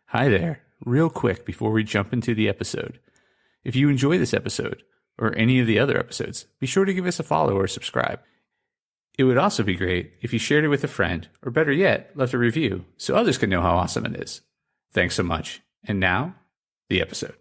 Hi there. Real quick before we jump into the episode. If you enjoy this episode, or any of the other episodes, be sure to give us a follow or subscribe. It would also be great if you shared it with a friend, or better yet, left a review so others can know how awesome it is. Thanks so much. And now, the episode.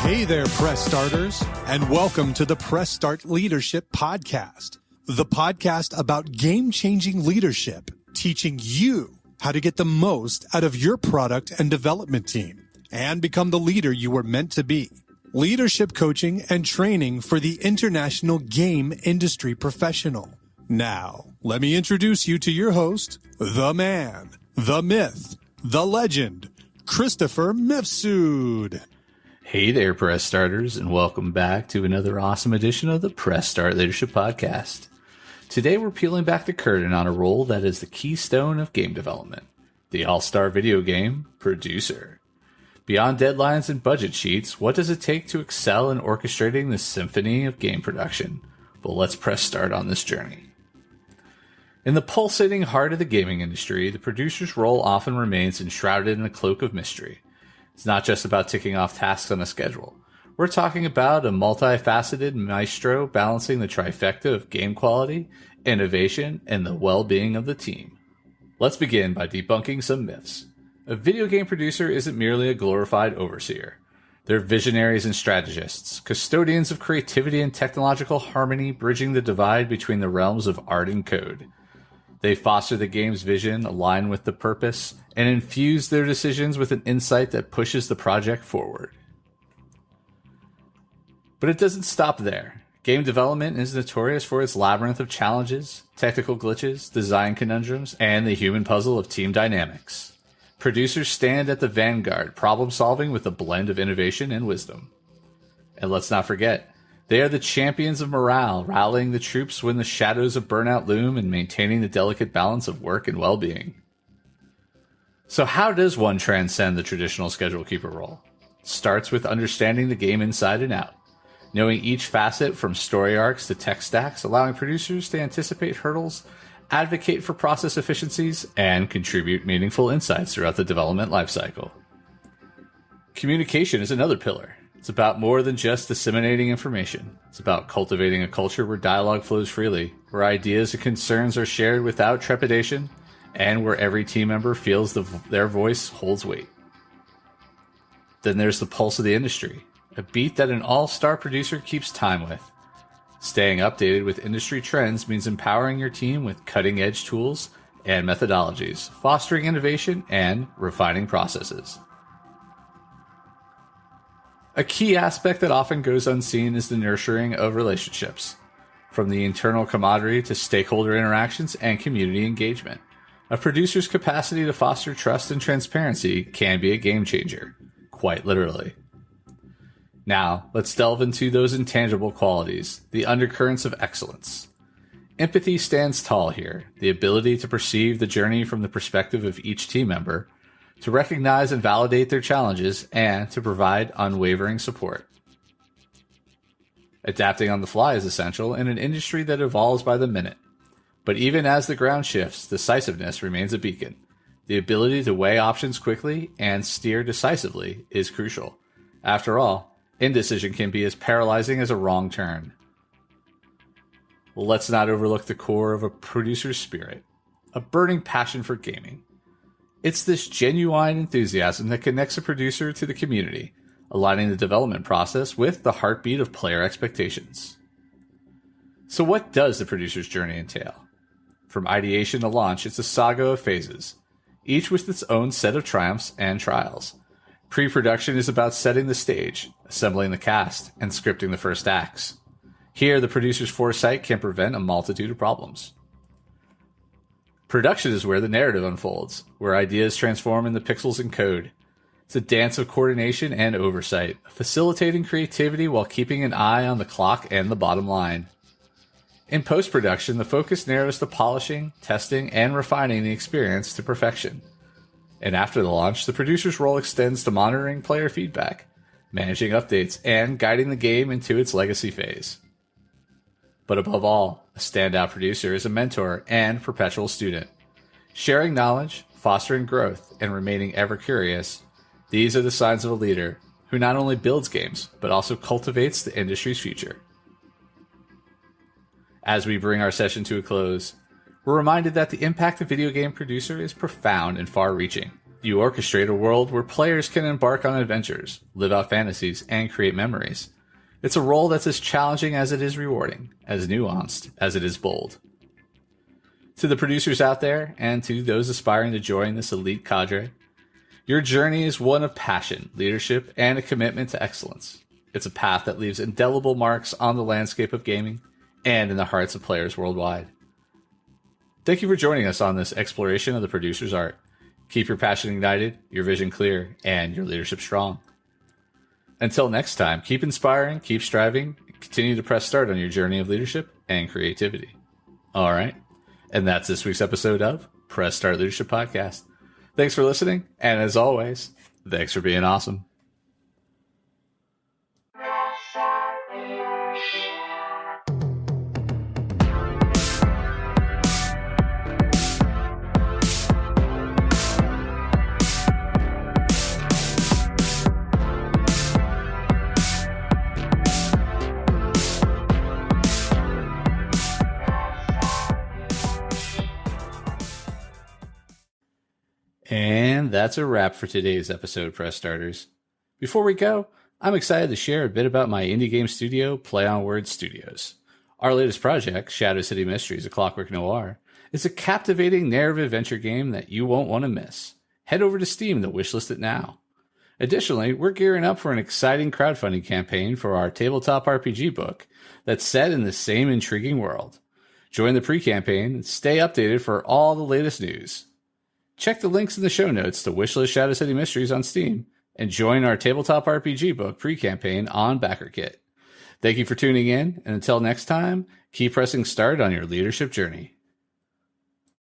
Hey there, Press Starters, and welcome to the Press Start Leadership Podcast, the podcast about game-changing leadership, teaching you how to get the most out of your product and development team and become the leader you were meant to be. Leadership coaching and training for the international game industry professional. Now, let me introduce you to your host, the man, the myth, the legend, Christopher Mifsud. Hey there, Press Starters, and welcome back to another awesome edition of the Press Start Leadership Podcast. Today we're peeling back the curtain on a role that is the keystone of game development, the all-star video game producer. Beyond deadlines and budget sheets, what does it take to excel in orchestrating the symphony of game production? Well, let's press start on this journey. In the pulsating heart of the gaming industry, the producer's role often remains enshrouded in a cloak of mystery. It's not just about ticking off tasks on a schedule. We're talking about a multifaceted maestro balancing the trifecta of game quality, innovation, and the well-being of the team. Let's begin by debunking some myths. A video game producer isn't merely a glorified overseer. They're visionaries and strategists, custodians of creativity and technological harmony, bridging the divide between the realms of art and code. They foster the game's vision, align with the purpose, and infuse their decisions with an insight that pushes the project forward. But it doesn't stop there. Game development is notorious for its labyrinth of challenges, technical glitches, design conundrums, and the human puzzle of team dynamics. Producers stand at the vanguard, problem-solving with a blend of innovation and wisdom. And let's not forget, they are the champions of morale, rallying the troops when the shadows of burnout loom and maintaining the delicate balance of work and well-being. So how does one transcend the traditional schedule keeper role? It starts with understanding the game inside and out, knowing each facet from story arcs to tech stacks, allowing producers to anticipate hurdles, advocate for process efficiencies, and contribute meaningful insights throughout the development lifecycle. Communication is another pillar. It's about more than just disseminating information. It's about cultivating a culture where dialogue flows freely, where ideas and concerns are shared without trepidation, and where every team member feels their voice holds weight. Then there's the pulse of the industry, a beat that an all-star producer keeps time with. Staying updated with industry trends means empowering your team with cutting-edge tools and methodologies, fostering innovation, and refining processes. A key aspect that often goes unseen is the nurturing of relationships, from the internal camaraderie to stakeholder interactions and community engagement. A producer's capacity to foster trust and transparency can be a game changer, quite literally. Now, let's delve into those intangible qualities, the undercurrents of excellence. Empathy stands tall here, the ability to perceive the journey from the perspective of each team member, to recognize and validate their challenges, and to provide unwavering support. Adapting on the fly is essential in an industry that evolves by the minute. But even as the ground shifts, decisiveness remains a beacon. The ability to weigh options quickly and steer decisively is crucial. After all, indecision can be as paralyzing as a wrong turn. Well, let's not overlook the core of a producer's spirit, a burning passion for gaming. It's this genuine enthusiasm that connects a producer to the community, aligning the development process with the heartbeat of player expectations. So what does the producer's journey entail? From ideation to launch, it's a saga of phases, each with its own set of triumphs and trials. Pre-production is about setting the stage, assembling the cast, and scripting the first acts. Here, the producer's foresight can prevent a multitude of problems. Production is where the narrative unfolds, where ideas transform into pixels and code. It's a dance of coordination and oversight, facilitating creativity while keeping an eye on the clock and the bottom line. In post-production, the focus narrows to polishing, testing, and refining the experience to perfection. And after the launch, the producer's role extends to monitoring player feedback, managing updates, and guiding the game into its legacy phase. But above all, a standout producer is a mentor and perpetual student. Sharing knowledge, fostering growth, and remaining ever curious, these are the signs of a leader who not only builds games, but also cultivates the industry's future. As we bring our session to a close, we're reminded that the impact of video game producer is profound and far-reaching. You orchestrate a world where players can embark on adventures, live out fantasies, and create memories. It's a role that's as challenging as it is rewarding, as nuanced as it is bold. To the producers out there, and to those aspiring to join this elite cadre, your journey is one of passion, leadership, and a commitment to excellence. It's a path that leaves indelible marks on the landscape of gaming and in the hearts of players worldwide. Thank you for joining us on this exploration of the producer's art. Keep your passion ignited, your vision clear, and your leadership strong. Until next time, keep inspiring, keep striving, and continue to press start on your journey of leadership and creativity. All right. And that's this week's episode of Press Start Leadership Podcast. Thanks for listening. And as always, thanks for being awesome. And that's a wrap for today's episode, Press Starters. Before we go, I'm excited to share a bit about my indie game studio, Play on Words Studios. Our latest project, Shadow City Mysteries: A Clockwork Noir, is a captivating narrative adventure game that you won't want to miss. Head over to Steam to wishlist it now. Additionally, we're gearing up for an exciting crowdfunding campaign for our tabletop RPG book that's set in the same intriguing world. Join the pre-campaign and stay updated for all the latest news. Check the links in the show notes to wishlist Shadow City Mysteries on Steam and join our tabletop RPG book pre-campaign on BackerKit. Thank you for tuning in, and until next time, keep pressing start on your leadership journey.